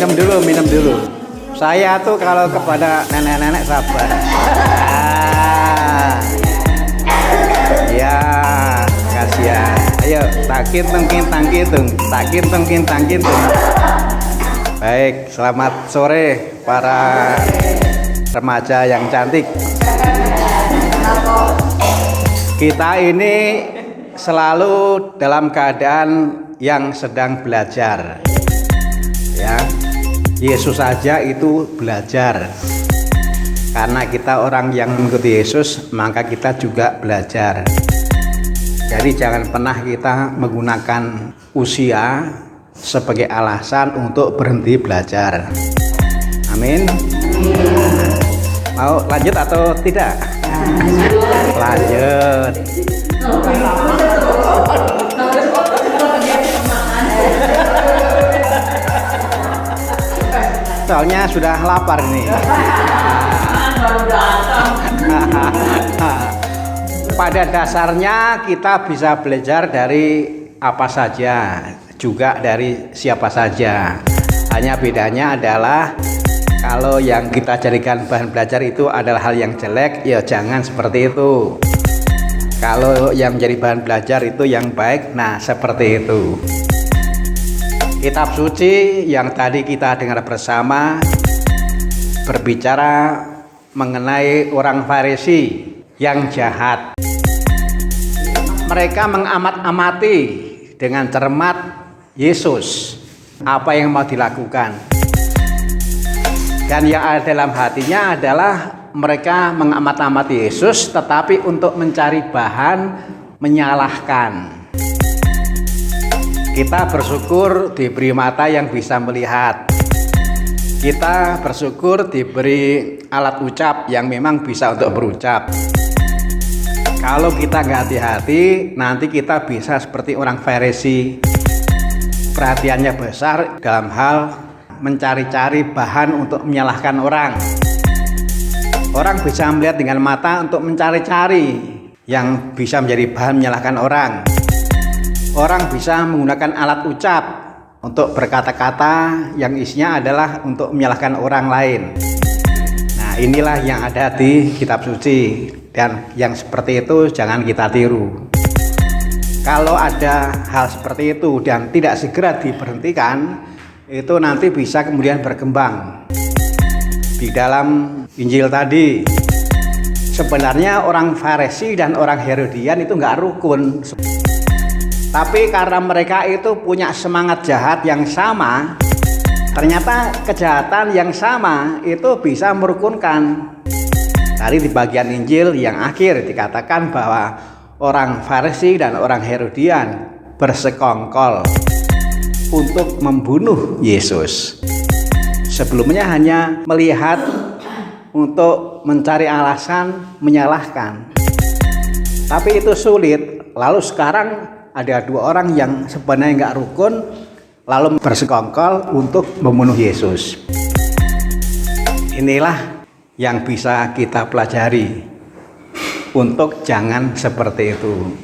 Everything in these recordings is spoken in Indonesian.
minum dulu. Saya tuh kalau kepada nenek-nenek sabar. Ya, makasih ya. Ayo, tangkitung. Baik, selamat sore para remaja yang cantik. Kita ini selalu dalam keadaan yang sedang belajar. Ya, Yesus saja itu belajar. Karena kita orang yang mengikuti Yesus, maka kita juga belajar. Jadi jangan pernah kita menggunakan usia sebagai alasan untuk berhenti belajar. Amin. Mau lanjut atau tidak? Lanjut. Soalnya sudah lapar nih. Pada dasarnya kita bisa belajar dari apa saja, juga dari siapa saja. Hanya bedanya adalah kalau yang kita jadikan bahan belajar itu adalah hal yang jelek, ya jangan seperti itu. Kalau yang menjadi bahan belajar itu yang baik, nah seperti itu. Kitab suci yang tadi kita dengar bersama berbicara mengenai orang Farisi yang jahat. Mereka mengamat-amati dengan cermat Yesus, apa yang mau dilakukan. Dan yang ada dalam hatinya adalah mereka mengamat-amati Yesus tetapi untuk mencari bahan menyalahkan. Kita bersyukur diberi mata yang bisa melihat. Kita bersyukur diberi alat ucap yang memang bisa untuk berucap. Kalau kita nggak hati-hati, nanti kita bisa seperti orang Farisi. Perhatiannya besar dalam hal mencari-cari bahan untuk menyalahkan orang. Orang bisa melihat dengan mata untuk mencari-cari yang bisa menjadi bahan menyalahkan orang. Orang bisa menggunakan alat ucap untuk berkata-kata yang isinya adalah untuk menyalahkan orang lain. Nah, inilah yang ada di kitab suci, dan yang seperti itu jangan kita tiru. Kalau ada hal seperti itu dan tidak segera diberhentikan, itu nanti bisa kemudian berkembang. Di dalam Injil tadi, sebenarnya orang Farisi dan orang Herodian itu nggak rukun. Tapi karena mereka itu punya semangat jahat yang sama, ternyata kejahatan yang sama itu bisa merukunkan. Tadi di bagian Injil yang akhir dikatakan bahwa orang Farisi dan orang Herodian bersekongkol untuk membunuh Yesus. Sebelumnya hanya melihat untuk mencari alasan menyalahkan. Tapi itu sulit. Lalu sekarang ada dua orang yang sebenarnya nggak rukun, lalu bersekongkol untuk membunuh Yesus. Inilah yang bisa kita pelajari untuk jangan seperti itu.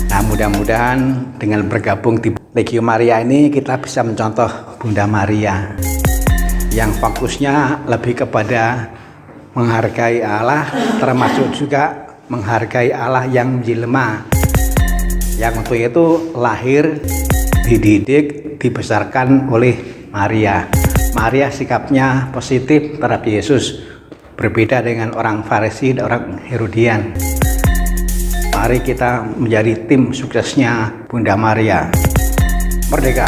Nah, mudah-mudahan dengan bergabung di Legio Maria ini kita bisa mencontoh Bunda Maria yang fokusnya lebih kepada menghargai Allah, termasuk juga menghargai Allah yang menjelma, yang untuk itu lahir, dididik, dibesarkan oleh Maria. Maria sikapnya positif terhadap Yesus, berbeda dengan orang Farisi dan orang Herodian. Mari kita menjadi tim suksesnya Bunda Maria. Merdeka!